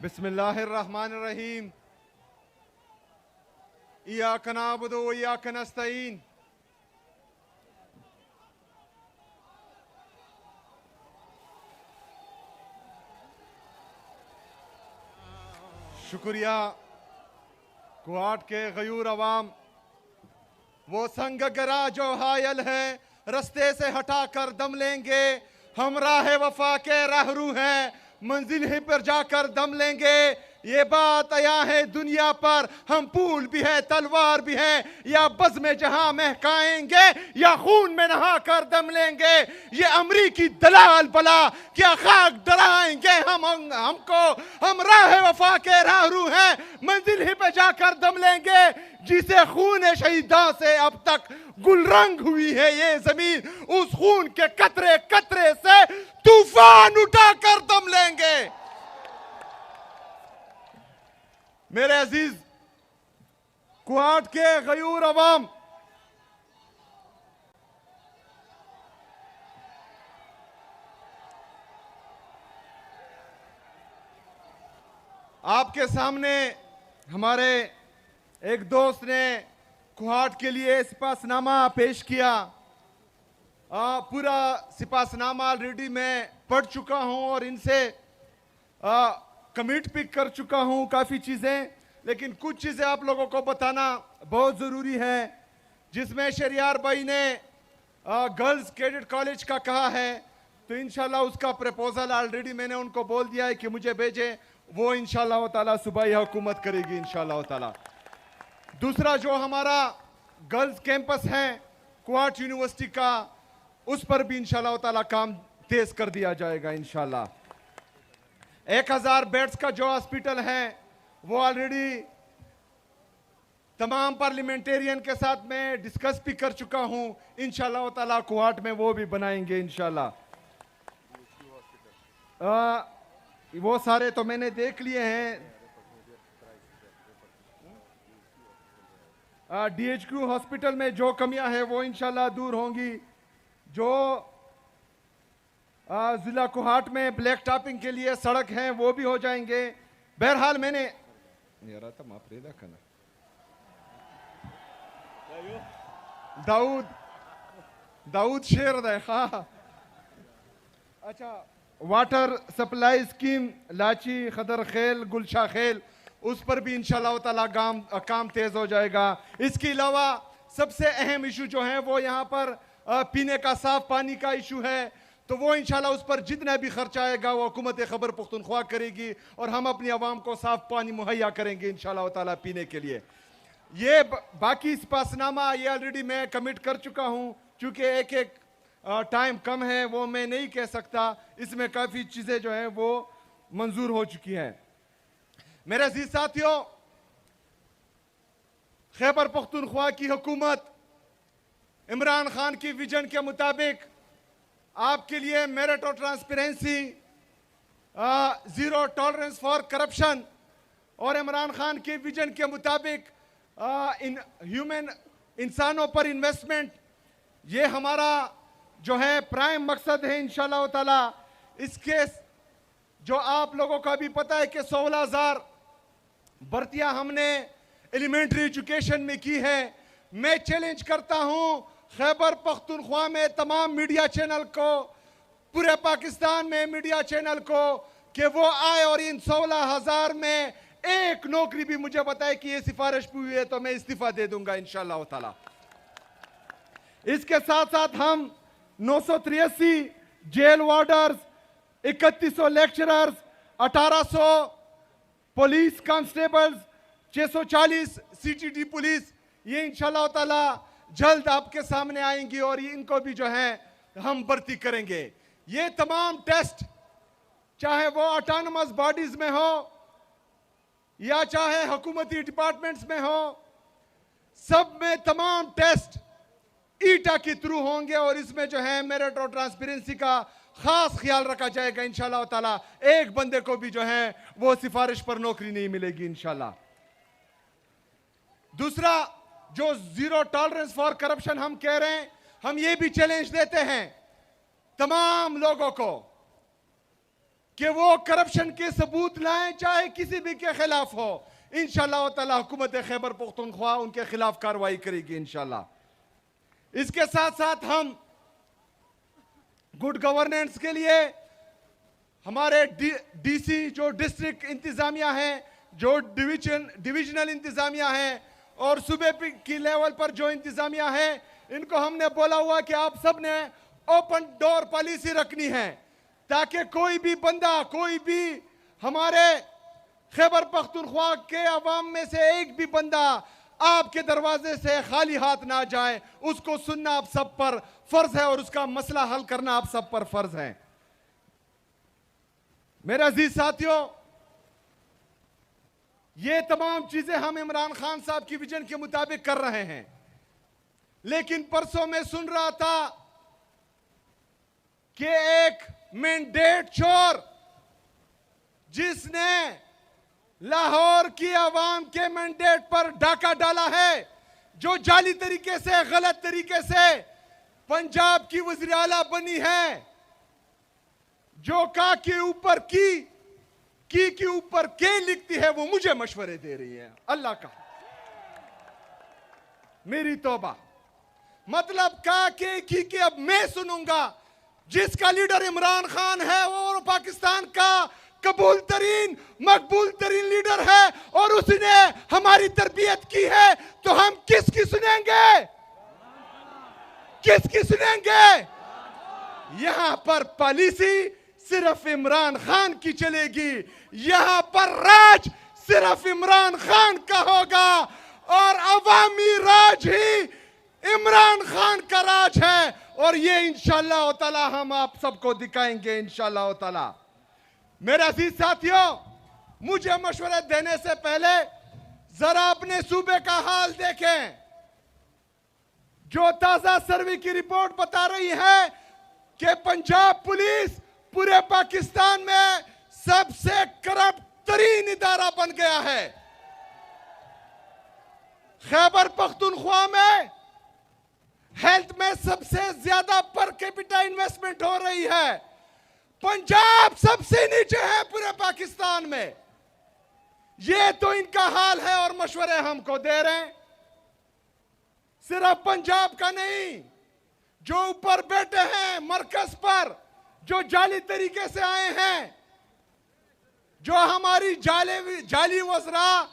बिस्मिल्लाहिर्रहमानिर्रहीम। इय्याक नअबुदु व इय्याक नस्तईन। शुक्रिया। कुआट के गयूर अवाम, वो संग गरा जो हायल है, रस्ते से हटाकर दम लेंगे। हम राह वफा के राहरू हैं, मंजिल ही पर जाकर दम लेंगे। ये बात आया है दुनिया पर, हम फूल भी है तलवार भी है, या बज़ में जहां महकाएंगे या खून में नहा कर दम लेंगे। ये अमरीकी दलाल बला क्या खाक डराएंगे हमको। हम राह वफा के राहरू हैं, मंजिल ही पे जाकर दम लेंगे। जिसे खून शहीदां से अब तक गुलरंग हुई है ये जमीन, उस खून के कतरे कतरे से तूफान उठाकर दम लेंगे। मेरे अजीज कुआट के गयूर अवाम, आपके सामने हमारे एक दोस्त ने कुआट के लिए सिपासनामा पेश किया। पूरा सिपासनामा ऑलरेडी मैं पढ़ चुका हूं और इनसे कमिट भी कर चुका हूं काफ़ी चीज़ें, लेकिन कुछ चीज़ें आप लोगों को बताना बहुत ज़रूरी है। जिसमें शरियार भाई ने गर्ल्स कैडेट कॉलेज का कहा है, तो इंशाल्लाह उसका प्रपोजल ऑलरेडी मैंने उनको बोल दिया है कि मुझे भेजें। वो इंशाल्लाह ताला सुबह ही हुकूमत करेगी इंशाल्लाह ताला। दूसरा जो हमारा गर्ल्स कैंपस है कुआट यूनिवर्सिटी का, उस पर भी इंशाल्लाह ताला काम तेज कर दिया जाएगा इंशाल्लाह। 1000 बेड्स का जो हॉस्पिटल है वो ऑलरेडी तमाम पार्लियामेंटेरियन के साथ मैं डिस्कस भी कर चुका हूं। इंशाल्लाह ताला कुआट में वो भी बनाएंगे इंशाल्लाह। वो सारे तो मैंने देख लिए हैं। DHQ हॉस्पिटल में जो कमियां हैं वो इंशाल्लाह दूर होंगी। जो जिला कुहाट में ब्लैक टॉपिंग के लिए सड़क हैं वो भी हो जाएंगे। बहरहाल मैंने दाऊद शेर देखा। अच्छा, वाटर सप्लाई स्कीम लाची खदर खेल गुलशा खेल, उस पर भी इंशाल्लाह ताला काम तेज हो जाएगा। इसके अलावा सबसे अहम इशू जो है वो यहाँ पर पीने का साफ पानी का इशू है, तो वो इंशाल्लाह उस पर जितना भी खर्चा आएगा वो हुकूमत खैबर पख्तूनख्वा करेगी और हम अपनी आवाम को साफ पानी मुहैया करेंगे इंशाल्लाह ताला पीने के लिए। ये बाकी सिपासनामा ये ऑलरेडी मैं कमिट कर चुका हूँ, चूँकि एक टाइम कम है वो मैं नहीं कह सकता। इसमें काफ़ी चीज़ें जो हैं वो मंजूर हो चुकी हैं। मेरे अजीज साथियों, खैबर पख्तूनख्वा की हुकूमत इमरान खान की विजन के मुताबिक आपके लिए मेरिट और transparency, zero tolerance for corruption और इमरान खान के विजन के मुताबिक इंसानों पर इन्वेस्टमेंट, ये हमारा जो है प्राइम मकसद है इंशाल्लाह ताला। इसके जो आप लोगों का भी पता है कि 16,000 भर्तियां हमने एलिमेंट्री एजुकेशन में की है। मैं चैलेंज करता हूं खैबर पख्तूनख्वा में तमाम मीडिया चैनल को, पूरे पाकिस्तान में मीडिया चैनल को, कि वो आए और इन 16,000 में एक नौकरी भी मुझे बताए कि ये सिफारिश भी हुई है तो मैं इस्तीफा दे दूंगा इंशाल्लाह ताला। इसके साथ साथ हम 983 jail warders, 3100 lecturers, 1800 police constables, 640 CTD police, ये इंशाल्लाह ताला जल्द आपके सामने आएंगी और इनको भी जो है हम भर्ती करेंगे। ये तमाम टेस्ट चाहे वो ऑटोनमस बॉडीज में हो या चाहे हुकूमती डिपार्टमेंट्स में हो, सब में तमाम टेस्ट ईटा के थ्रू होंगे और इसमें जो है मेरिट और ट्रांसपेरेंसी का खास ख्याल रखा जाएगा इंशाल्लाह ताला। एक बंदे को भी जो है वो सिफारिश पर नौकरी नहीं मिलेगी इंशाल्लाह। दूसरा, जो जीरो टॉलरेंस फॉर करप्शन हम कह रहे हैं, हम ये भी चैलेंज देते हैं तमाम लोगों को कि वो करप्शन के सबूत लाएं, चाहे किसी भी के खिलाफ हो। इंशाअल्लाह ताला हुकूमत खैबर पख्तूनख्वा उनके खिलाफ कार्रवाई करेगी इंशाअल्लाह। इसके साथ साथ हम गुड गवर्नेंस के लिए हमारे डीसी जो डिस्ट्रिक्ट इंतजामिया है, जो डिविजनल इंतजामिया है और सूबे की लेवल पर जो इंतजामिया है, इनको हमने बोला हुआ कि आप सब ने ओपन डोर पॉलिसी रखनी है, ताकि कोई भी बंदा, कोई भी हमारे खैबर पख्तूनख्वा के अवाम में से एक भी बंदा आपके दरवाजे से खाली हाथ ना जाए। उसको सुनना आप सब पर फर्ज है और उसका मसला हल करना आप सब पर फर्ज है। मेरे अजीज साथियों, ये तमाम चीजें हम इमरान खान साहब की विजन के मुताबिक कर रहे हैं, लेकिन परसों में सुन रहा था कि एक मैंडेट चोर जिसने लाहौर की आवाम के मैंडेट पर डाका डाला है, जो जाली तरीके से, गलत तरीके से पंजाब की वज़ीर आला बनी है, जो का के ऊपर की के ऊपर के लिखती है, वो मुझे मशवरे दे रही है। अल्लाह का मेरी तौबा, मतलब का के की अब मैं सुनूंगा। जिसका लीडर इमरान खान है वो पाकिस्तान का कबूल तरीन, मकबूल तरीन लीडर है और उसने हमारी तरबियत की है, तो हम किसकी सुनेंगे? किसकी सुनेंगे? यहां पर पॉलिसी सिर्फ इमरान खान की चलेगी, यहां पर राज सिर्फ इमरान खान का होगा और अवामी राज ही इमरान खान का राज है। और ये इंशाअल्लाह ताला हम आप सबको दिखाएंगे इंशाअल्लाह ताला। मेरे अजीज साथियों, मुझे मशवरे देने से पहले जरा अपने सूबे का हाल देखें। जो ताजा सर्वे की रिपोर्ट बता रही है कि पंजाब पुलिस पूरे पाकिस्तान में सबसे करप्ट तरीन इदारा बन गया है। खैबर पख्तूनख्वा में हेल्थ में सबसे ज्यादा पर कैपिटा इन्वेस्टमेंट हो रही है। पंजाब सबसे नीचे है पूरे पाकिस्तान में। ये तो इनका हाल है और मशवरे हमको दे रहे हैं। सिर्फ पंजाब का नहीं, जो ऊपर बैठे हैं मरकज पर, जो जाली तरीके से आए हैं, जो हमारी जाली वज़रा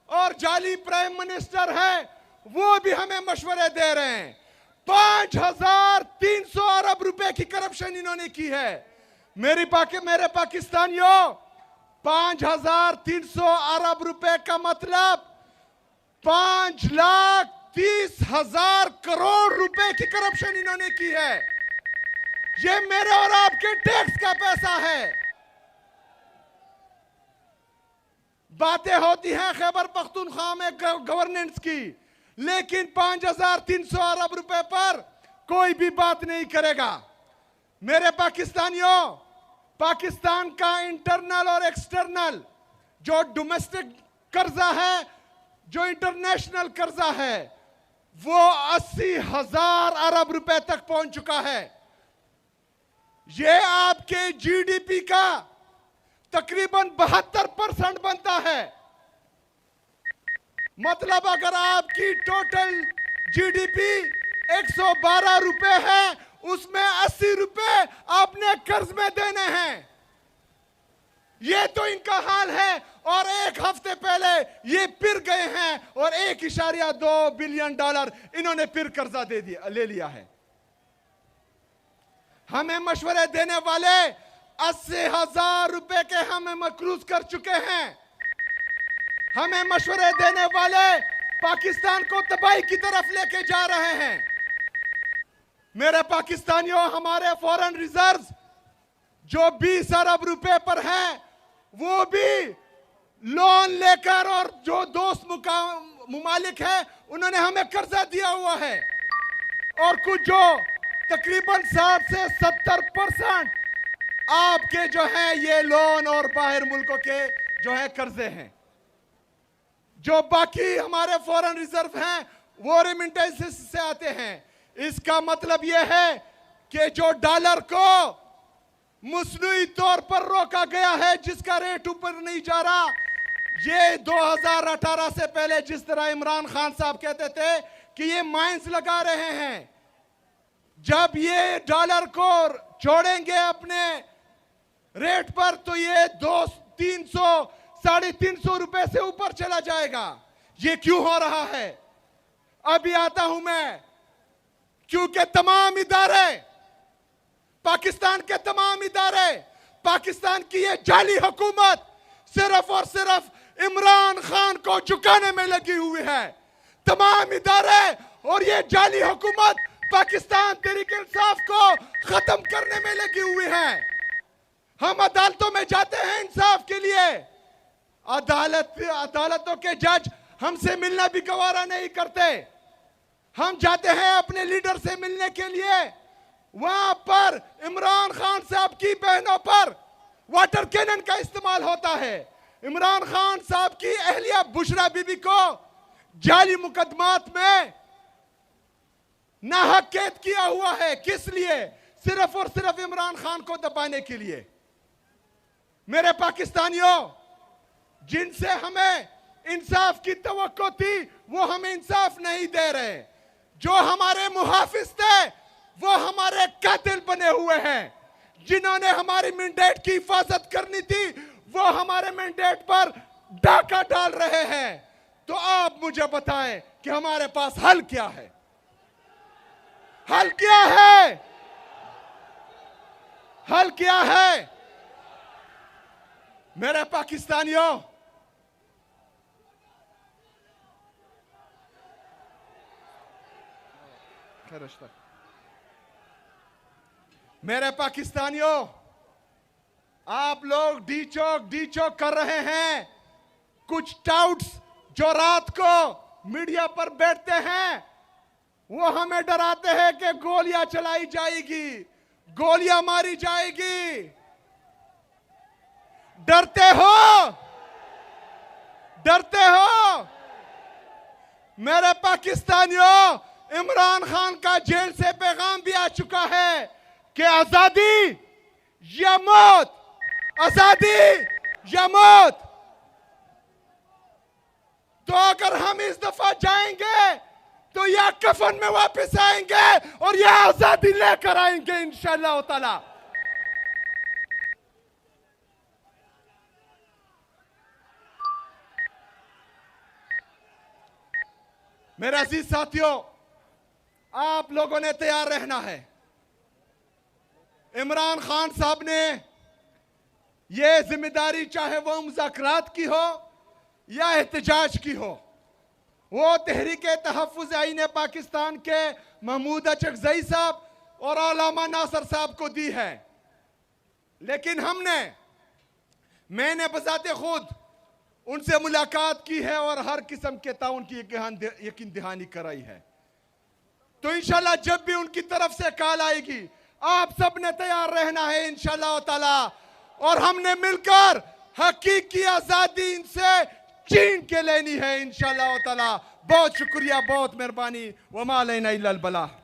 और जाली प्राइम मिनिस्टर है, वो भी हमें मशवरे दे रहे हैं। 5300 अरब रुपए की करप्शन इन्होंने की है। मेरे पाकिस्तानियों, 5300 अरब रुपए का मतलब 5,30,000 करोड़ रुपए की करप्शन इन्होंने की है। ये मेरे और आपके टैक्स का पैसा है। बातें होती हैं खैबर पख्तूनख्वा में गवर्नेंस की, लेकिन 5,300 अरब रुपए पर कोई भी बात नहीं करेगा। मेरे पाकिस्तानियों, पाकिस्तान का इंटरनल और एक्सटर्नल जो डोमेस्टिक कर्जा है, जो इंटरनेशनल कर्जा है, वो 80,000 अरब रुपए तक पहुंच चुका है। ये आपके जीडीपी का तकरीबन 72% बनता है। मतलब अगर आपकी टोटल जीडीपी 112 रुपए है, उसमें 80 रुपए आपने कर्ज में देने हैं। ये तो इनका हाल है। और एक हफ्ते पहले ये फिर गए हैं और 1.2 बिलियन डॉलर इन्होंने फिर कर्जा ले लिया है। हमें मशवरे देने वाले 80,000 रुपए के हमें मकरूज कर चुके हैं। हमें मशवरे देने वाले पाकिस्तान को तबाही की तरफ लेके जा रहे हैं। मेरे पाकिस्तानियों, हमारे फॉरेन रिजर्व्स जो 20 अरब रुपए पर हैं, वो भी लोन लेकर, और जो दोस्त मुमालिक है उन्होंने हमें कर्जा दिया हुआ है। और कुछ जो तकरीबन 60 से 70% आपके जो है ये लोन और बाहर मुल्कों के जो है कर्जे हैं। जो बाकी हमारे फॉरेन रिजर्व हैं वो रेमिटेंसेस से आते हैं। इसका मतलब यह है कि जो डॉलर को मसनूई तौर पर रोका गया है, जिसका रेट ऊपर नहीं जा रहा। ये 2018 से पहले जिस तरह इमरान खान साहब कहते थे कि ये माइंस लगा रहे हैं, जब ये डॉलर को छोड़ेंगे अपने रेट पर तो ये 200-300, 350 रुपए से ऊपर चला जाएगा। ये क्यों हो रहा है? अभी आता हूं मैं। क्योंकि तमाम इदारे, पाकिस्तान के तमाम इदारे, पाकिस्तान की ये जाली हुकूमत सिर्फ और सिर्फ इमरान खान को झुकाने में लगी हुई है। तमाम इदारे और ये जाली हुकूमत पाकिस्तान तहरीक इंसाफ को खत्म करने में लगी हुई है। हम अदालतों में जाते हैं इंसाफ के लिए, अदालतों के जज हमसे मिलना भी गवारा नहीं करते। हम जाते हैं अपने लीडर से मिलने के लिए, वहां पर इमरान खान साहब की बहनों पर वाटर कैनन का इस्तेमाल होता है। इमरान खान साहब की अहलिया बुशरा बीबी को जाली मुकदमात में नाहक कैद किया हुआ है। किस लिए? सिर्फ और सिर्फ इमरान खान को दबाने के लिए। मेरे पाकिस्तानियों, जिनसे हमें इंसाफ की तवक्को थी वो हमें इंसाफ नहीं दे रहे। जो हमारे मुहाफिज थे वो हमारे कातिल बने हुए हैं। जिन्होंने हमारी मैंडेट की हिफाजत करनी थी वो हमारे मैंडेट पर डाका डाल रहे हैं। तो आप मुझे बताएं कि हमारे पास हल क्या है? हल क्या है? हल क्या है? मेरे पाकिस्तानियों, मेरे पाकिस्तानियों, आप लोग डी चौक कर रहे हैं। कुछ टाउट्स जो रात को मीडिया पर बैठते हैं वो हमें डराते हैं कि गोलियां चलाई जाएगी, गोलियां मारी जाएगी। डरते हो? डरते हो? मेरे पाकिस्तानियों, इमरान खान का जेल से पैगाम भी आ चुका है कि आजादी या मौत, आजादी या मौत। तो अगर हम इस दफा जाएंगे तो या कफन में वापस आएंगे और या आजादी लेकर आएंगे इंशाअल्लाह ताला। मेरे अजीज साथियों, आप लोगों ने तैयार रहना है। इमरान खान साहब ने यह जिम्मेदारी, चाहे वो मुज़ाकरात की हो या एहतजाज की हो, वो तहरीक तहफ़्फ़ुज़ आईन पाकिस्तान के महमूद अचकज़ई साहब और अल्लामा नासर साहब को दी है। लेकिन मैंने बज़ाते खुद उनसे मुलाकात की है और हर किस्म के ताउन की यकीन दहानी कराई है। तो इंशाल्लाह जब भी उनकी तरफ से कॉल आएगी, आप सब ने तैयार रहना है इंशाल्लाह ताला। और हमने मिलकर हकीकी आजादी इनसे छीन के लेनी है इंशाल्लाह ताला। बहुत शुक्रिया, बहुत मेहरबानी। वमा अलैना इल्लल बलाग।